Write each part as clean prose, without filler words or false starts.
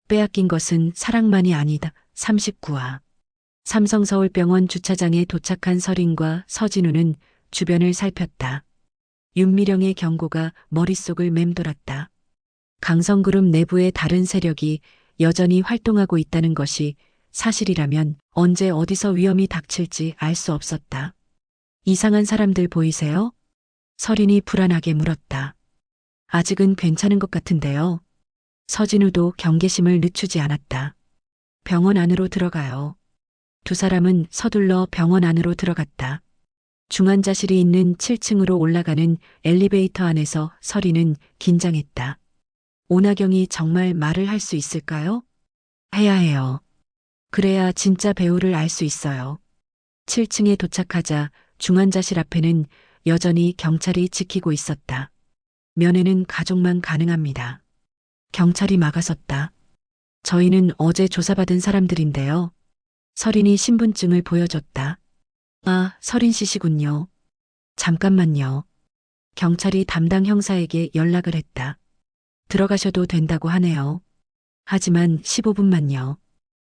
빼앗긴 것은 사랑만이 아니다. 39화. 삼성서울병원 주차장에 도착한 서린과 서진우는 주변을 살폈다. 윤미령의 경고가 머릿속을 맴돌았다. 강성그룹 내부의 다른 세력이 여전히 활동하고 있다는 것이 사실이라면 언제 어디서 위험이 닥칠지 알 수 없었다. 이상한 사람들 보이세요? 서린이 불안하게 물었다. 아직은 괜찮은 것 같은데요. 서진우도 경계심을 늦추지 않았다. 병원 안으로 들어가요. 두 사람은 서둘러 병원 안으로 들어갔다. 중환자실이 있는 7층으로 올라가는 엘리베이터 안에서 서린은 긴장했다. 오나경이 정말 말을 할 수 있을까요? 해야 해요. 그래야 진짜 배우를 알 수 있어요. 7층에 도착하자 중환자실 앞에는 여전히 경찰이 지키고 있었다. 면회는 가족만 가능합니다. 경찰이 막아섰다. 저희는 어제 조사받은 사람들인데요. 서린이 신분증을 보여줬다. 아, 서린 씨시군요. 잠깐만요. 경찰이 담당 형사에게 연락을 했다. 들어가셔도 된다고 하네요. 하지만 15분만요.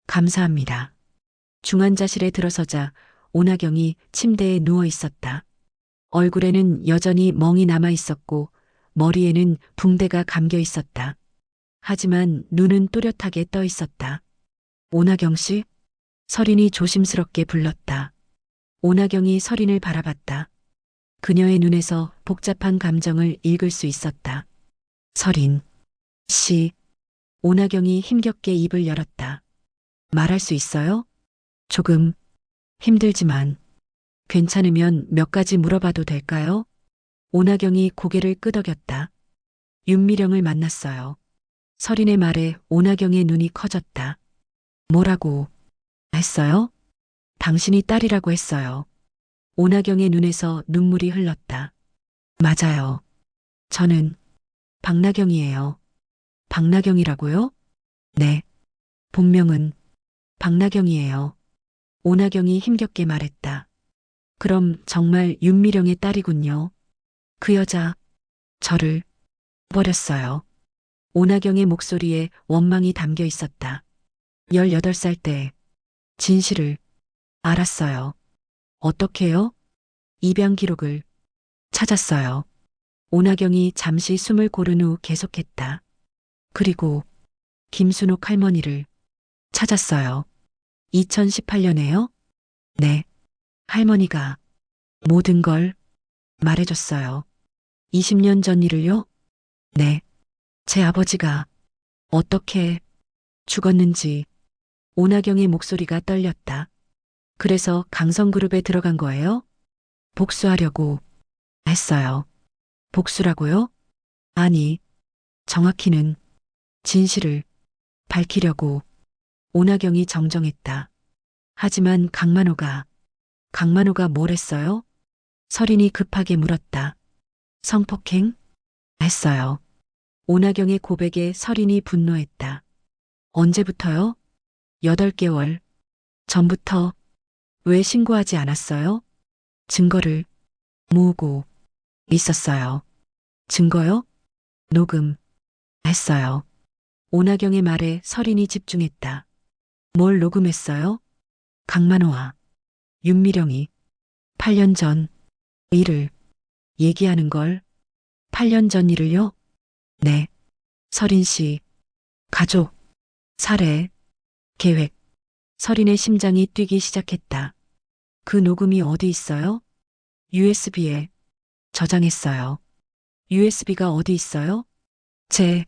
감사합니다. 중환자실에 들어서자 오나경이 침대에 누워 있었다. 얼굴에는 여전히 멍이 남아 있었고 머리에는 붕대가 감겨 있었다. 하지만 눈은 또렷하게 떠 있었다. 오나경 씨? 서린이 조심스럽게 불렀다. 오나경이 서린을 바라봤다. 그녀의 눈에서 복잡한 감정을 읽을 수 있었다. 서린 씨. 오나경이 힘겹게 입을 열었다. 말할 수 있어요? 조금 힘들지만 괜찮으면 몇 가지 물어봐도 될까요? 오나경이 고개를 끄덕였다. 윤미령을 만났어요. 서린의 말에 오나경의 눈이 커졌다. 뭐라고 했어요? 당신이 딸이라고 했어요. 오나경의 눈에서 눈물이 흘렀다. 맞아요. 저는 박나경이에요. 박나경이라고요? 네. 본명은 박나경이에요. 오나경이 힘겹게 말했다. 그럼 정말 윤미령의 딸이군요. 그 여자 저를 버렸어요. 오나경의 목소리에 원망이 담겨 있었다. 18살 때 진실을 알았어요. 어떻게요? 입양 기록을 찾았어요. 오나경이 잠시 숨을 고른 후 계속했다. 그리고 김순옥 할머니를 찾았어요. 2018년에요? 네. 할머니가 모든 걸 말해줬어요. 20년 전 일을요? 네. 제 아버지가 어떻게 죽었는지. 오나경의 목소리가 떨렸다. 그래서 강성그룹에 들어간 거예요? 복수하려고 했어요. 복수라고요? 아니, 정확히는 진실을 밝히려고. 오나경이 정정했다. 하지만 강만호가 뭘 했어요? 서린이 급하게 물었다. 성폭행? 했어요. 오나경의 고백에 서린이 분노했다. 언제부터요? 8개월 전부터. 왜 신고하지 않았어요? 증거를 모으고 있었어요. 증거요? 녹음 했어요. 오나경의 말에 서린이 집중했다. 뭘 녹음했어요? 강만호와 윤미령이 8년 전 일을 얘기하는 걸. 8년 전 일을요? 네. 서린 씨 가족 살해 계획. 서린의 심장이 뛰기 시작했다. 그 녹음이 어디 있어요? USB에 저장했어요. USB가 어디 있어요? 제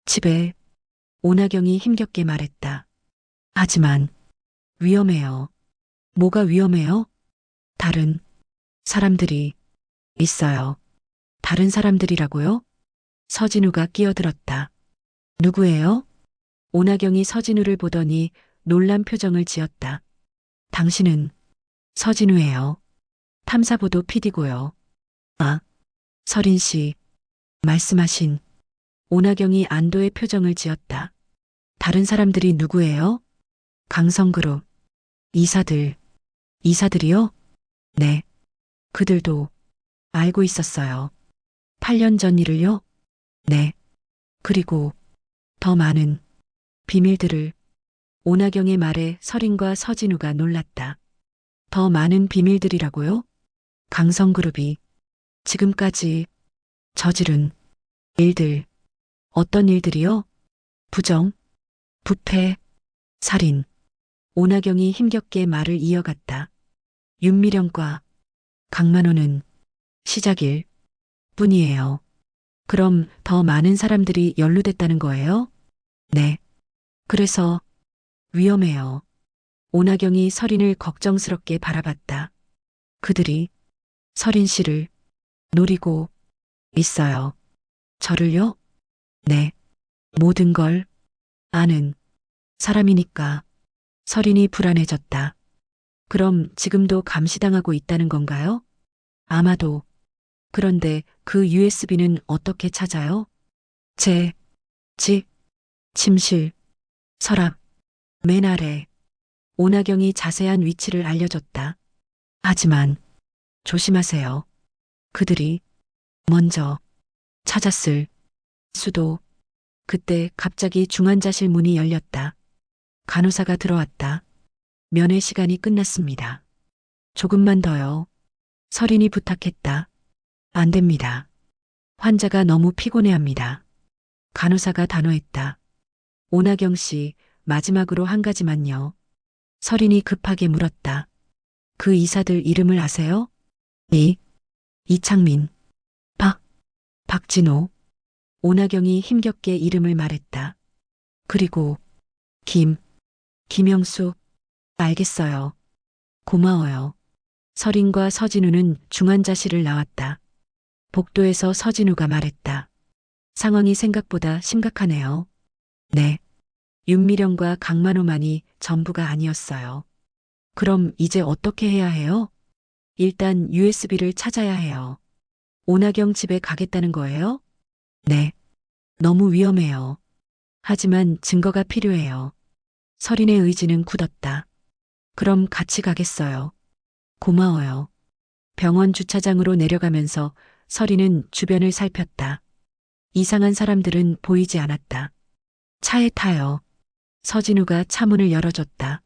집에. 오나경이 힘겹게 말했다. 하지만 위험해요. 뭐가 위험해요? 다른 사람들이 있어요. 다른 사람들이라고요? 서진우가 끼어들었다. 누구예요? 오나경이 서진우를 보더니 놀란 표정을 지었다. 당신은 서진우예요. 탐사보도 PD고요. 아, 서린 씨, 말씀하신. 오나경이 안도의 표정을 지었다. 다른 사람들이 누구예요? 강성그룹 이사들. 이사들이요? 네. 그들도 알고 있었어요. 8년 전 일을요? 네. 그리고 더 많은 비밀들을. 오나경의 말에 설인과 서진우가 놀랐다. 더 많은 비밀들이라고요? 강성그룹이 지금까지 저지른 일들. 어떤 일들이요? 부정, 부패, 살인. 오나경이 힘겹게 말을 이어갔다. 윤미령과 강만호는 시작일 뿐이에요. 그럼 더 많은 사람들이 연루됐다는 거예요? 네. 그래서 위험해요. 오나경이 설인을 걱정스럽게 바라봤다. 그들이 설인 씨를 노리고 있어요. 저를요? 네. 모든 걸 아는 사람이니까. 설인이 불안해졌다. 그럼 지금도 감시당하고 있다는 건가요? 아마도. 그런데 그 USB는 어떻게 찾아요? 제 집, 침실, 서랍, 맨 아래. 오나경이 자세한 위치를 알려줬다. 하지만 조심하세요. 그들이 먼저 찾았을 수도. 그때 갑자기 중환자실 문이 열렸다. 간호사가 들어왔다. 면회 시간이 끝났습니다. 조금만 더요. 설인이 부탁했다. 안 됩니다. 환자가 너무 피곤해합니다. 간호사가 단호했다. 오나경 씨, 마지막으로 한 가지만요. 설인이 급하게 물었다. 그 의사들 이름을 아세요? 이창민, 박진호. 오나경이 힘겹게 이름을 말했다. 그리고 김영수. 알겠어요. 고마워요. 설인과 서진우는 중환자실을 나왔다. 복도에서 서진우가 말했다. 상황이 생각보다 심각하네요. 네. 윤미령과 강만호만이 전부가 아니었어요. 그럼 이제 어떻게 해야 해요? 일단 USB를 찾아야 해요. 오나경 집에 가겠다는 거예요? 네. 너무 위험해요. 하지만 증거가 필요해요. 설인의 의지는 굳었다. 그럼 같이 가겠어요. 고마워요. 병원 주차장으로 내려가면서 설인은 주변을 살폈다. 이상한 사람들은 보이지 않았다. 차에 타요. 서진우가 차문을 열어줬다.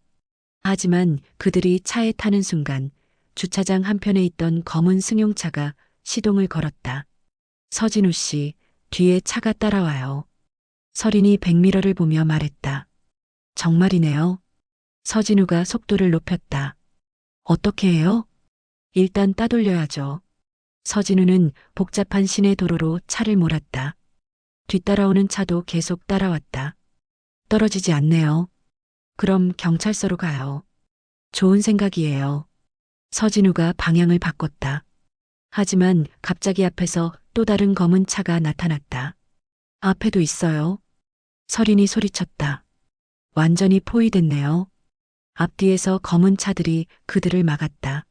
하지만 그들이 차에 타는 순간 주차장 한편에 있던 검은 승용차가 시동을 걸었다. 서진우 씨, 뒤에 차가 따라와요. 설인이 백미러를 보며 말했다. 정말이네요. 서진우가 속도를 높였다. 어떻게 해요? 일단 따돌려야죠. 서진우는 복잡한 시내 도로로 차를 몰았다. 뒤따라오는 차도 계속 따라왔다. 떨어지지 않네요. 그럼 경찰서로 가요. 좋은 생각이에요. 서진우가 방향을 바꿨다. 하지만 갑자기 앞에서 또 다른 검은 차가 나타났다. 앞에도 있어요. 설인이 소리쳤다. 완전히 포위됐네요. 앞뒤에서 검은 차들이 그들을 막았다.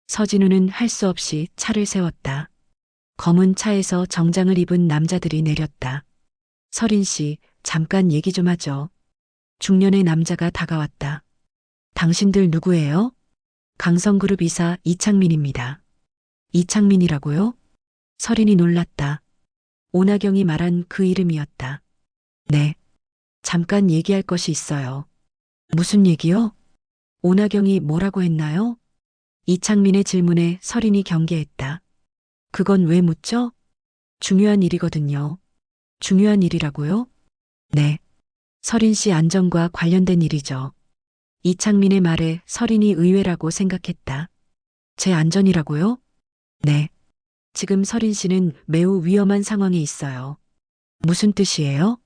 서진우는 할 수 없이 차를 세웠다. 검은 차에서 정장을 입은 남자들이 내렸다. 설인 씨, 잠깐 얘기 좀 하죠. 중년의 남자가 다가왔다. 당신들 누구예요? 강성그룹 이사 이창민입니다. 이창민이라고요? 설인이 놀랐다. 오나경이 말한 그 이름이었다. 네. 잠깐 얘기할 것이 있어요. 무슨 얘기요? 오나경이 뭐라고 했나요? 이창민의 질문에 설인이 경계했다. 그건 왜 묻죠? 중요한 일이거든요. 중요한 일이라고요? 네. 설인 씨 안전과 관련된 일이죠. 이창민의 말에 설인이 의외라고 생각했다. 제 안전이라고요? 네. 지금 설인 씨는 매우 위험한 상황에 있어요. 무슨 뜻이에요?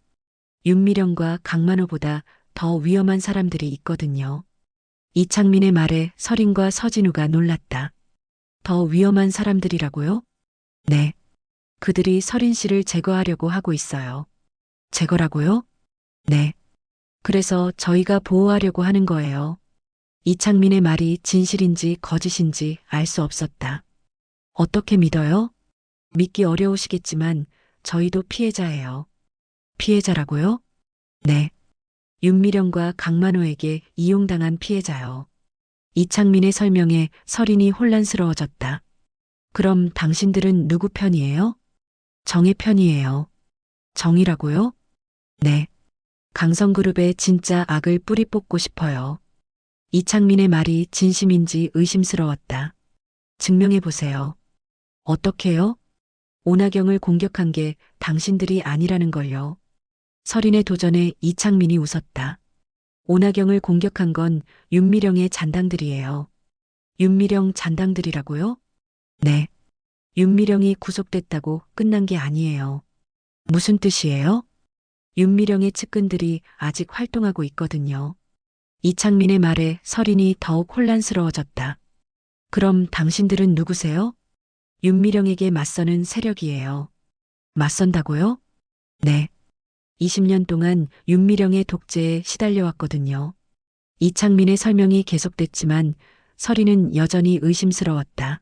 윤미령과 강만호보다 더 위험한 사람들이 있거든요. 이창민의 말에 설인과 서진우가 놀랐다. 더 위험한 사람들이라고요? 네. 그들이 설인 씨를 제거하려고 하고 있어요. 제거라고요? 네. 그래서 저희가 보호하려고 하는 거예요. 이창민의 말이 진실인지 거짓인지 알 수 없었다. 어떻게 믿어요? 믿기 어려우시겠지만 저희도 피해자예요. 피해자라고요? 네. 윤미령과 강만호에게 이용당한 피해자요. 이창민의 설명에 설인이 혼란스러워졌다. 그럼 당신들은 누구 편이에요? 정의 편이에요. 정이라고요? 네. 강성그룹의 진짜 악을 뿌리 뽑고 싶어요. 이창민의 말이 진심인지 의심스러웠다. 증명해 보세요. 어떻게요? 오나경을 공격한 게 당신들이 아니라는 걸요. 설인의 도전에 이창민이 웃었다. 오나경을 공격한 건 윤미령의 잔당들이에요. 윤미령 잔당들이라고요? 네. 윤미령이 구속됐다고 끝난 게 아니에요. 무슨 뜻이에요? 윤미령의 측근들이 아직 활동하고 있거든요. 이창민의 말에 설인이 더욱 혼란스러워졌다. 그럼 당신들은 누구세요? 윤미령에게 맞서는 세력이에요. 맞선다고요? 네. 20년 동안 윤미령의 독재에 시달려왔거든요. 이창민의 설명이 계속됐지만 설인은 여전히 의심스러웠다.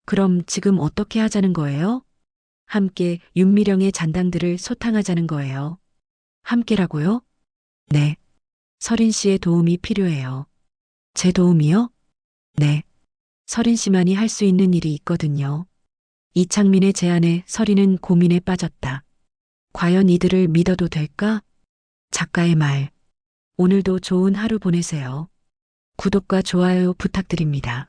그럼 지금 어떻게 하자는 거예요? 함께 윤미령의 잔당들을 소탕하자는 거예요. 함께라고요? 네. 설인 씨의 도움이 필요해요. 제 도움이요? 네. 설인 씨만이 할 수 있는 일이 있거든요. 이창민의 제안에 설인은 고민에 빠졌다. 과연 이들을 믿어도 될까? 작가의 말. 오늘도 좋은 하루 보내세요. 구독과 좋아요 부탁드립니다.